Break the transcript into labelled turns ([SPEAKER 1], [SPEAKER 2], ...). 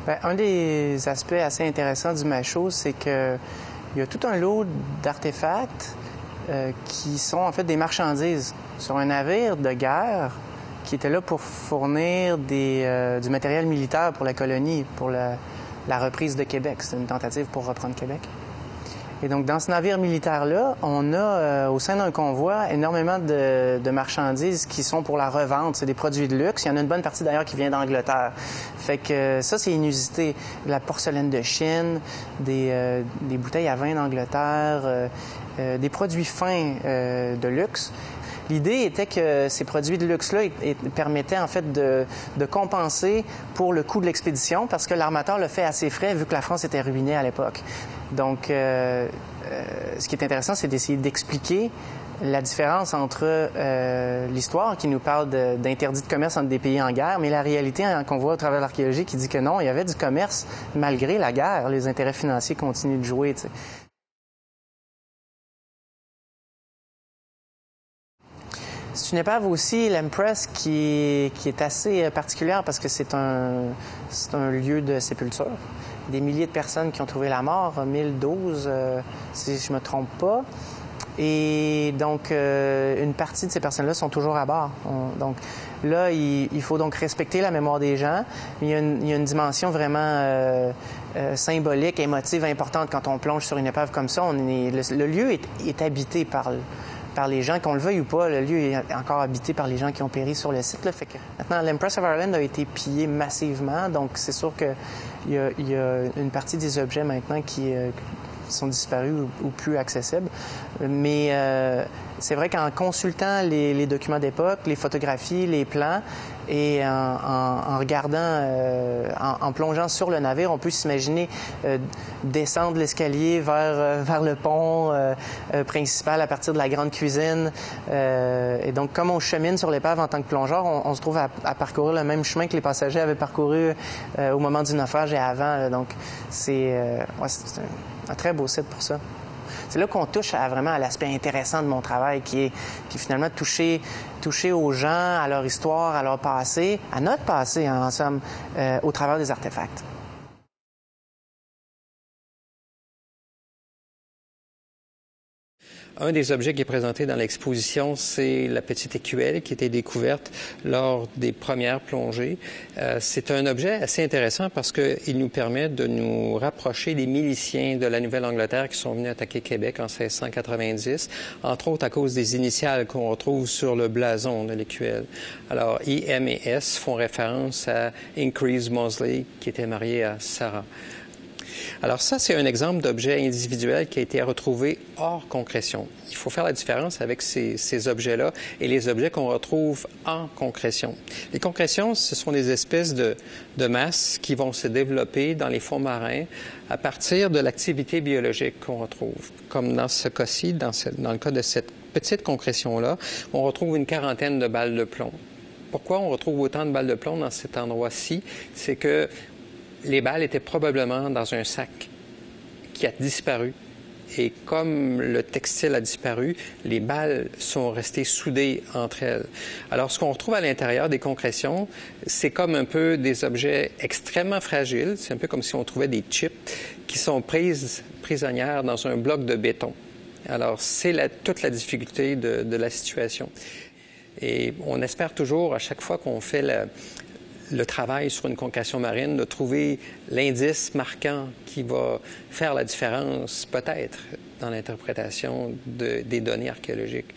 [SPEAKER 1] Bien, un des aspects assez intéressants du macho, c'est qu'il y a tout un lot d'artefacts qui sont en fait des marchandises sur un navire de guerre qui était là pour fournir du matériel militaire pour la colonie, pour la reprise de Québec. C'est une tentative pour reprendre Québec. Et donc, dans ce navire militaire-là, on a, au sein d'un convoi, énormément de marchandises qui sont pour la revente. C'est des produits de luxe. Il y en a une bonne partie, d'ailleurs, qui vient d'Angleterre. Fait que ça, c'est inusité. De la porcelaine de Chine, des bouteilles à vin d'Angleterre, des produits fins de luxe. L'idée était que ces produits de luxe-là permettaient en fait de compenser pour le coût de l'expédition parce que l'armateur le fait à ses frais vu que la France était ruinée à l'époque. Donc, ce qui est intéressant, c'est d'essayer d'expliquer la différence entre l'histoire qui nous parle d'interdit de commerce entre des pays en guerre, mais la réalité qu'on voit au travers de l'archéologie qui dit que non, il y avait du commerce malgré la guerre. Les intérêts financiers continuent de jouer, tu sais. C'est une épave aussi, l'Empress, qui est assez particulière parce que c'est un lieu de sépulture. Des milliers de personnes qui ont trouvé la mort, 1012, si je me trompe pas. Et donc, une partie de ces personnes-là sont toujours à bord. Donc là, il faut donc respecter la mémoire des gens. Il y a une dimension vraiment symbolique, émotive, importante quand on plonge sur une épave comme ça. Le lieu est habité par les gens, qu'on le veuille ou pas, le lieu est encore habité par les gens qui ont péri sur le site. Là. Fait que maintenant, l'Empress of Ireland a été pillé massivement, donc c'est sûr qu'il y a une partie des objets maintenant qui sont disparus ou plus accessibles. Mais c'est vrai qu'en consultant les documents d'époque, les photographies, les plans, et en regardant, en plongeant sur le navire, on peut s'imaginer descendre l'escalier vers le pont principal à partir de la grande cuisine. Et donc, comme on chemine sur l'épave en tant que plongeur, on se trouve à parcourir le même chemin que les passagers avaient parcouru au moment du naufrage et avant. Donc, c'est un très beau site pour ça. C'est là qu'on touche vraiment à l'aspect intéressant de mon travail, qui est finalement toucher aux gens, à leur histoire, à leur passé, à notre passé, en somme, au travers des artefacts.
[SPEAKER 2] Un des objets qui est présenté dans l'exposition, c'est la petite écuelle qui a été découverte lors des premières plongées. C'est un objet assez intéressant parce qu'il nous permet de nous rapprocher des miliciens de la Nouvelle-Angleterre qui sont venus attaquer Québec en 1690, entre autres à cause des initiales qu'on retrouve sur le blason de l'écuelle. Alors, IM et S font référence à Increase Moseley, qui était marié à Sarah. Alors ça, c'est un exemple d'objet individuel qui a été retrouvé hors concrétion. Il faut faire la différence avec ces objets-là et les objets qu'on retrouve en concrétion. Les concrétions, ce sont des espèces de masses qui vont se développer dans les fonds marins à partir de l'activité biologique qu'on retrouve. Comme dans ce cas-ci, dans le cas de cette petite concrétion-là, on retrouve une quarantaine de balles de plomb. Pourquoi on retrouve autant de balles de plomb dans cet endroit-ci? C'est que les balles étaient probablement dans un sac qui a disparu. Et comme le textile a disparu, les balles sont restées soudées entre elles. Alors, ce qu'on retrouve à l'intérieur des concrétions, c'est comme un peu des objets extrêmement fragiles. C'est un peu comme si on trouvait des chips qui sont prises prisonnières dans un bloc de béton. Alors, c'est toute la difficulté de la situation. Et on espère toujours, à chaque fois qu'on fait le travail sur une concrétion marine, de trouver l'indice marquant qui va faire la différence, peut-être, dans l'interprétation des données archéologiques.